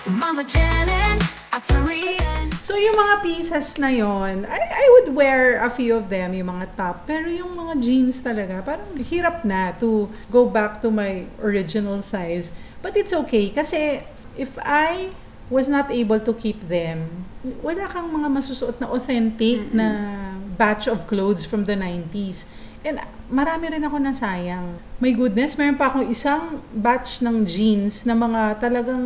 Mama Janet at Rian. So yung mga pieces na yon, I would wear a few of them, yung mga top. Pero yung mga jeans talaga, parang hirap na to go back to my original size. But it's okay kasi if I was not able to keep them, wala kang mga masusuot na authentic na batch of clothes from the 90s. And marami rin ako nasayang. My goodness, meron pa akong isang batch ng jeans na mga talagang,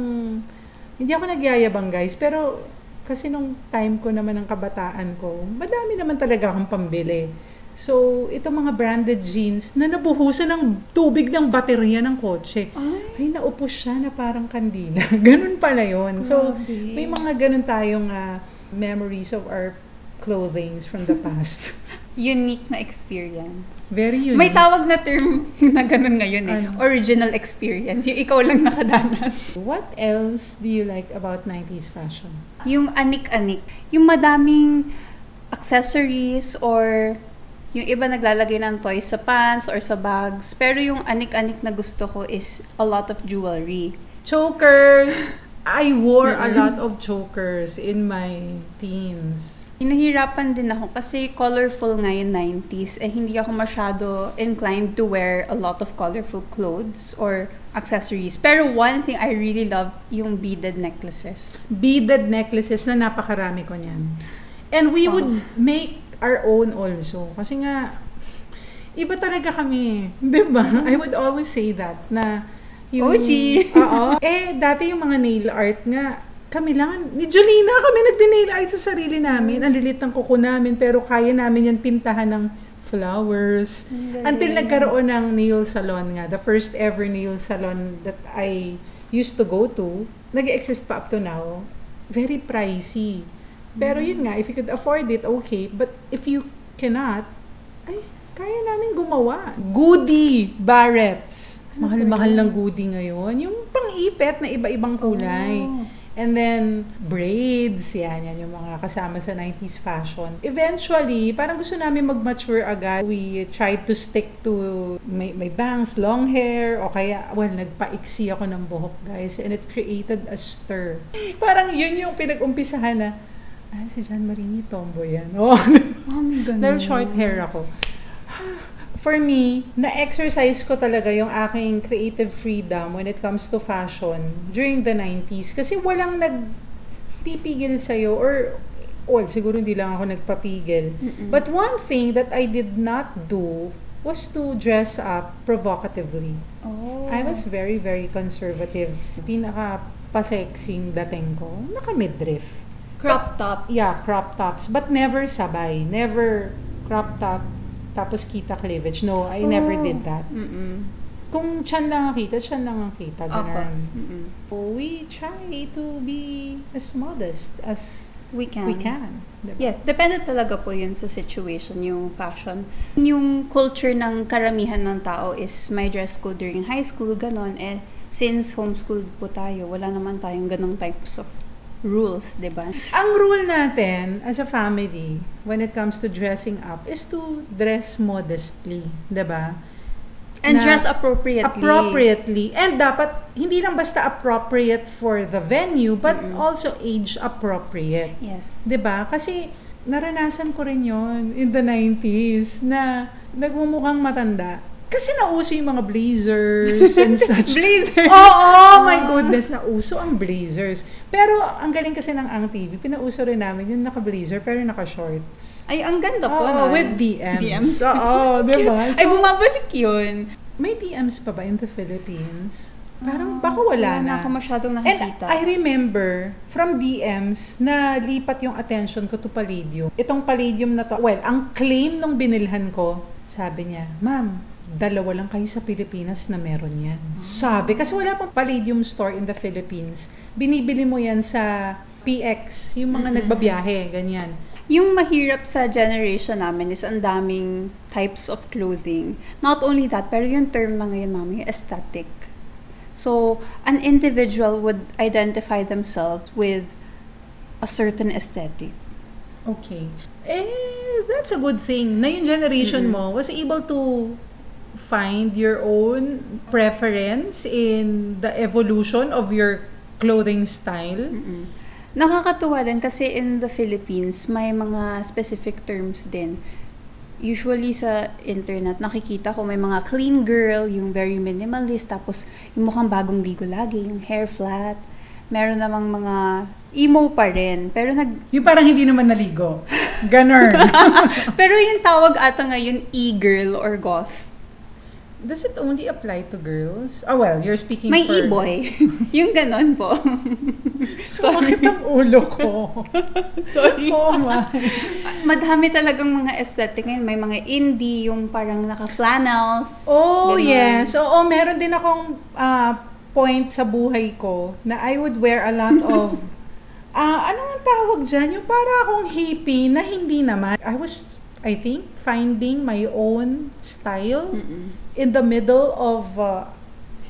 hindi ako nagyayabang guys, pero kasi nung time ko naman ng kabataan ko, madami naman talaga akong pambili. So, itong mga branded jeans na nabuhusan ng tubig ng baterya ng kotse. Ay naupos siya na parang kandila. Ganun pala yun. So, may mga ganun tayong memories of our clothings from the past. Unique na experience. Very unique. May tawag na term na ganun ngayon eh. Ano? Original experience. Yung ikaw lang nakadanas. What else do you like about 90s fashion? Yung anik-anik. Yung madaming accessories or yung iba naglalagay ng toys sa pants or sa bags. Pero yung anik-anik na gusto ko is a lot of jewelry. Chokers! I wore a lot of chokers in my teens. Hinahirapan din ako kasi colorful nga yung 90s. Hindi ako masyado inclined to wear a lot of colorful clothes or accessories. Pero one thing I really love, yung beaded necklaces. Beaded necklaces na napakarami ko niyan. And we would make our own also. Kasi nga, iba talaga kami. Diba? I would always say that. Na yung, OG! Oo. Dati yung mga nail art nga, kami lang, ni Jolina kami nagdi-nail art sa sarili namin. Ang lilit ng kuko namin, pero kaya namin yan pintahan ng flowers. Until nagkaroon ng nail salon nga. The first ever nail salon that I used to go to, nag-exist pa up to now. Very pricey. Pero yun nga, if you could afford it, okay. But if you cannot, kaya namin gumawa. Goodie barrettes. Mahal-mahal ng goodie ngayon. Yung pang-ipet na iba-ibang kulay. And then, braids, yan yung mga kasama sa 90s fashion. Eventually, parang gusto namin mag-mature agad. We tried to stick to may bangs, long hair, o kaya, nagpaiksi ako ng buhok, guys. And it created a stir. Parang yun yung pinag-umpisahan na, si John Marini, tomboy yan. Dahil short hair ako. For me, na-exercise ko talaga yung aking creative freedom when it comes to fashion during the 90s. Kasi walang nagpipigil sa'yo or siguro hindi lang ako nagpapigil. But one thing that I did not do was to dress up provocatively. I was very, very conservative. Pinaka-pasexing dating ko, naka-midriff. Crop tops. Yeah, crop tops. But never sabay. Never crop top tapos kita cleavage. No, I never did that. Kung tiyan lang ang kita, tiyan lang ang kita. We try to be as modest as we can. Diba? Yes, depende talaga po yun sa situation, yung fashion. Yung culture ng karamihan ng tao is may dress code during high school, ganon. Since homeschooled po tayo, wala naman tayong ganong types of rules, diba? Ang rule natin as a family when it comes to dressing up is to dress modestly, diba? And dress appropriately. And dapat, hindi lang basta appropriate for the venue, but also age appropriate. Yes. Diba? Kasi naranasan ko rin yon in the 90s na nagmumukhang matanda. Kasi nauso yung mga blazers and such. Blazers? My goodness, nauso ang blazers. Pero ang galing kasi ng Ang TV, pinauso rin namin yung naka-blazer pero naka-shorts. Ay, ang ganda po na. With DMs. Diba? Ay, bumabalik yun. May DMs pa ba in the Philippines? Parang baka wala na. Wala ako masyadong nakikita. And I remember from DMs na lipat yung attention ko to Palladium. Itong Palladium na to, ang claim nung binilhan ko, sabi niya, "Ma'am, 2 lang kayo sa Pilipinas na meron yan." Sabi, kasi wala pang Palladium store in the Philippines. Binibili mo yan sa PX, yung mga nagbabiyahe, ganyan. Yung mahirap sa generation namin is ang daming types of clothing. Not only that, pero yung term na ngayon, mami, aesthetic. So, an individual would identify themselves with a certain aesthetic. Okay. That's a good thing. Na yung generation mo was able to find your own preference in the evolution of your clothing style. Nakakatuwa din kasi in the Philippines, may mga specific terms din. Usually sa internet, nakikita ko may mga clean girl, yung very minimalist, tapos yung mukhang bagong ligo lagi, yung hair flat. Meron namang mga emo pa rin. Pero Yung parang hindi naman naligo. Ganon. pero yung tawag ata ngayon, e-girl or goth. Does it only apply to girls? Oh, well, you're speaking May for... e-boy. Yung ganon po. Sakit ang ulo ko. Sorry. Oh my. Madami talagang mga aesthetic ngayon. May mga indie, yung parang naka-flannels. Oh, ganon. yes. Oo, meron din akong point sa buhay ko na I would wear a lot of ano ang tawag dyan? Yung para akong hippie na hindi naman. I think, finding my own style in the middle of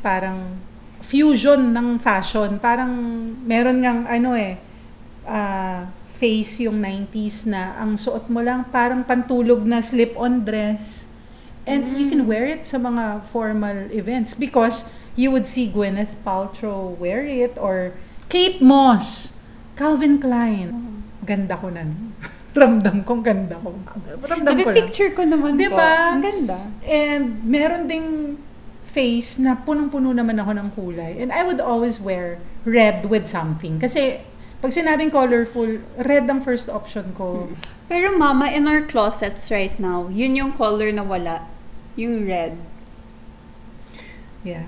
parang fusion ng fashion. Parang meron ngang face yung 90s na ang suot mo lang parang pantulog na slip-on dress. And you can wear it sa mga formal events because you would see Gwyneth Paltrow wear it or Kate Moss, Calvin Klein. Ganda ko na. Ramdam kong ganda ko. Ramdam ko lang. Picture ko naman diba? po. Ang ganda. And meron ding face na punong-puno naman ako ng kulay. And I would always wear red with something. Kasi pag sinabing colorful, red ang first option ko. Pero mama, in our closets right now, yun yung color na wala. Yung red. Yeah.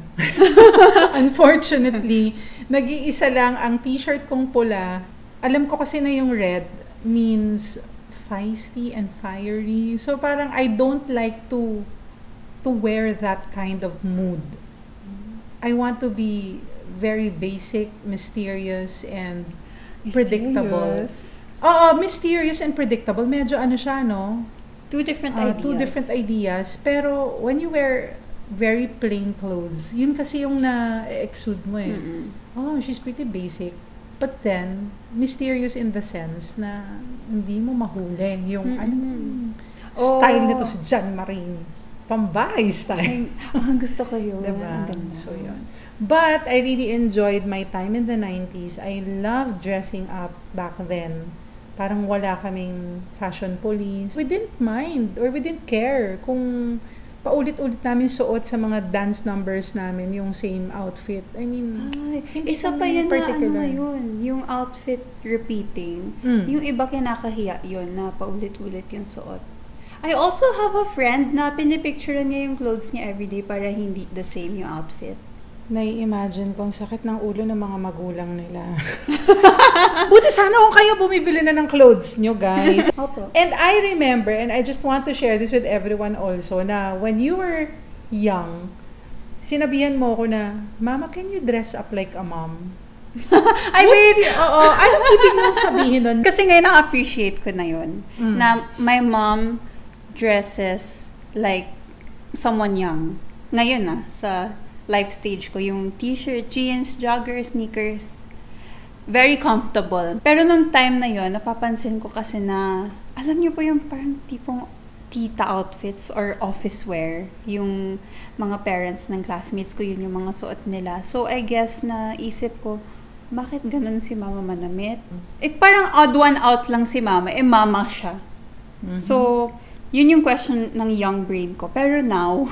Unfortunately, nag-iisa lang ang t-shirt kong pula. Alam ko kasi na yung red means feisty and fiery. So parang I don't like to wear that kind of mood. I want to be very basic, mysterious, and predictable. Oo, mysterious and predictable. Medyo siya, no? Two different ideas. Two different ideas. Pero when you wear very plain clothes, yun kasi yung na-exude mo eh. Oh, she's pretty basic. But then, mysterious in the sense na hindi mo mahuli yung style nito si John Marine. Pambahay style. Gusto ko yun. Diba? Ang ganda. So, yun. But, I really enjoyed my time in the 90s. I loved dressing up back then. Parang wala kaming fashion police. We didn't mind or we didn't care kung paulit-ulit namin suot sa mga dance numbers namin yung same outfit. I mean, isa pa yun na ngayon, yung outfit repeating. Yung iba kinakahiya yun na paulit-ulit yung suot. I also have a friend na pinipicturean niya yung clothes niya everyday para hindi the same yung outfit. Nai-imagine ko ang sakit ng ulo ng mga magulang nila. Buti sana kung kayo bumibili na ng clothes nyo, guys. Opo. And I remember, and I just want to share this with everyone also, na when you were young, sinabihan mo ko na, Mama, can you dress up like a mom? I mean, oo. Anong ibig mong sabihin nun? kasi ngayon na-appreciate ko na yun. Na my mom dresses like someone young. Ngayon sa life stage ko, yung t-shirt, jeans, joggers, sneakers, very comfortable. Pero nung time na yon, napapansin ko kasi na, alam niyo po yung parang tipong tita outfits or office wear, yung mga parents ng classmates ko, yun yung mga suot nila. So, I guess na isip ko, bakit ganun si mama manamit? Parang odd one out lang si mama, mama siya. So, yun yung question ng young brain ko. Pero now,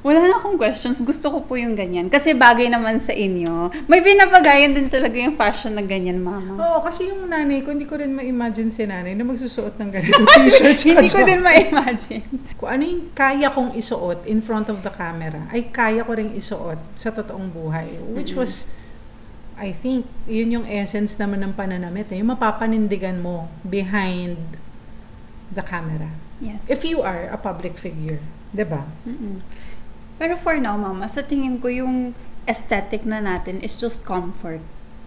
wala na akong questions. Gusto ko po yung ganyan. Kasi bagay naman sa inyo. May binabagayan din talaga yung fashion na ganyan, mama. Oo, kasi yung nanay ko, hindi ko rin ma-imagine si nanay na magsusuot ng ganito t-shirt. Hindi ko din ma-imagine. Kung ano yung kaya kong isuot in front of the camera, ay kaya ko rin isuot sa totoong buhay. Which was, I think, yun yung essence naman ng pananamit. Yung mapapanindigan mo behind the camera. Yes. If you are a public figure, 'di ba? Pero for now, mama, sa tingin ko yung aesthetic na natin is just comfort.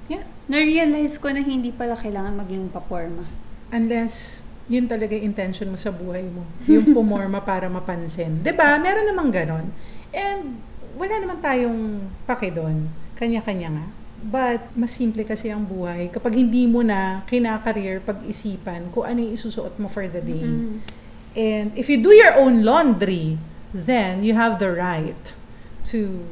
Yeah. Na-realize ko na hindi pala kailangan maging paporma. Unless yun talaga yung intention mo sa buhay mo. Yung pumorma para mapansin. 'Di ba? Meron namang ganon. And wala naman tayong pake doon. Kanya-kanya nga. But, mas simple kasi ang buhay. Kapag hindi mo na kinakareer pag-isipan kung ano yung isusuot mo for the day. And if you do your own laundry, then you have the right to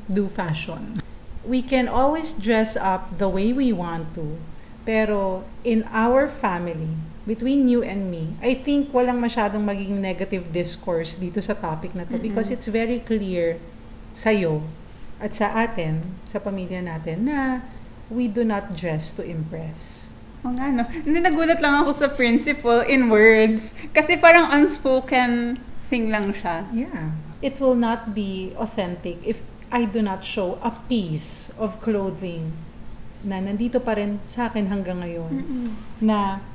do fashion. we can always dress up the way we want to. Pero in our family, between you and me, I think walang masyadong maging negative discourse dito sa topic na to because it's very clear sa'yo at sa atin, sa pamilya natin, na we do not dress to impress. O nga, no? Hindi, nagulat lang ako sa principle in words. Kasi parang unspoken thing lang siya. Yeah. It will not be authentic if I do not show a piece of clothing na nandito pa rin sa akin hanggang ngayon. Na,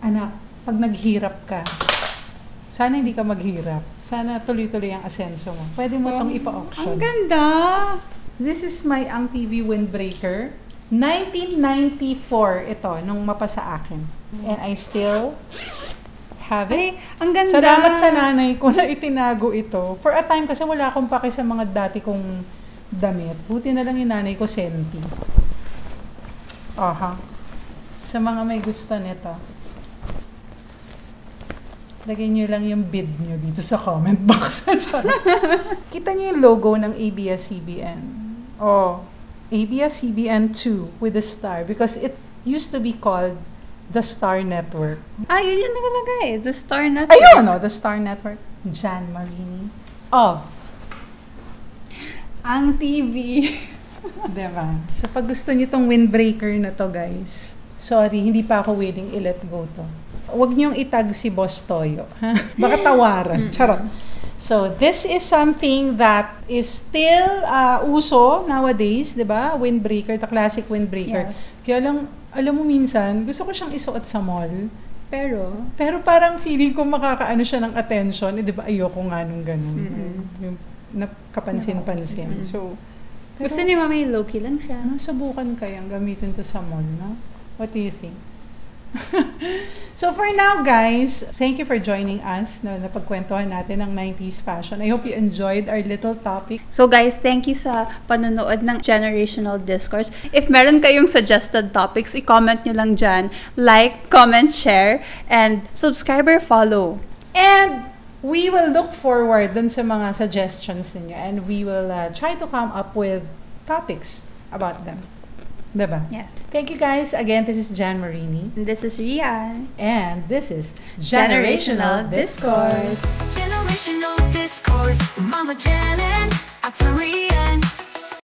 anak, pag naghirap ka, sana hindi ka maghirap. Sana tuloy-tuloy ang asenso mo. Pwede mo itong ipa-auction. Ang ganda! This is my Ang TV windbreaker. 1994 ito, nung mapasa akin. And I still have it. Ay, ang ganda! Salamat sa nanay ko na itinago ito. For a time, kasi wala akong pake sa mga dati kong damit. Buti na lang yung nanay ko, senti. Aha. Sa mga may gusto nito, lagay nyo lang yung bid nyo dito sa comment box. Kita nyo yung logo ng ABS-CBN. Oh, ABS-CBN 2 with a star because it used to be called the Star Network. Ah, yun yung nakalagay. The Star Network. Ayun, no, the Star Network. Jan Marini. Oh. Ang TV. Diba? So, pag gusto nyo tong windbreaker na to, guys, sorry, hindi pa ako willing i-let go to. Huwag niyong itag si Boss Toyo. Ha? Baka tawaran. Charot. So, this is something that is still uso nowadays, diba? Windbreaker, the classic windbreaker. Yes. Kaya lang, alam mo minsan, gusto ko siyang isuot sa mall. Pero Parang feeling ko makakaano siya ng attention. Eh, di ba ayoko nga nung ganun. Yung kapansin-pansin. So, gusto ni Mama yung low-key lang siya. subukan kayang gamitin to sa mall, no? What do you think? So for now, guys, thank you for joining us na napagkwentuhan natin ng 90s fashion. I hope you enjoyed our little topic. So guys, thank you sa panonood ng Generational Discourse. If meron kayong suggested topics, i-comment nyo lang dyan. Like, comment, share, and subscribe or follow. And we will look forward dun sa mga suggestions ninyo and we will try to come up with topics about them. Diba? Yes. Thank you guys. Again, this is Jan Marini. And this is Rian. And this is Generational Discourse. Generational discourse. Mama Jan and Ataria.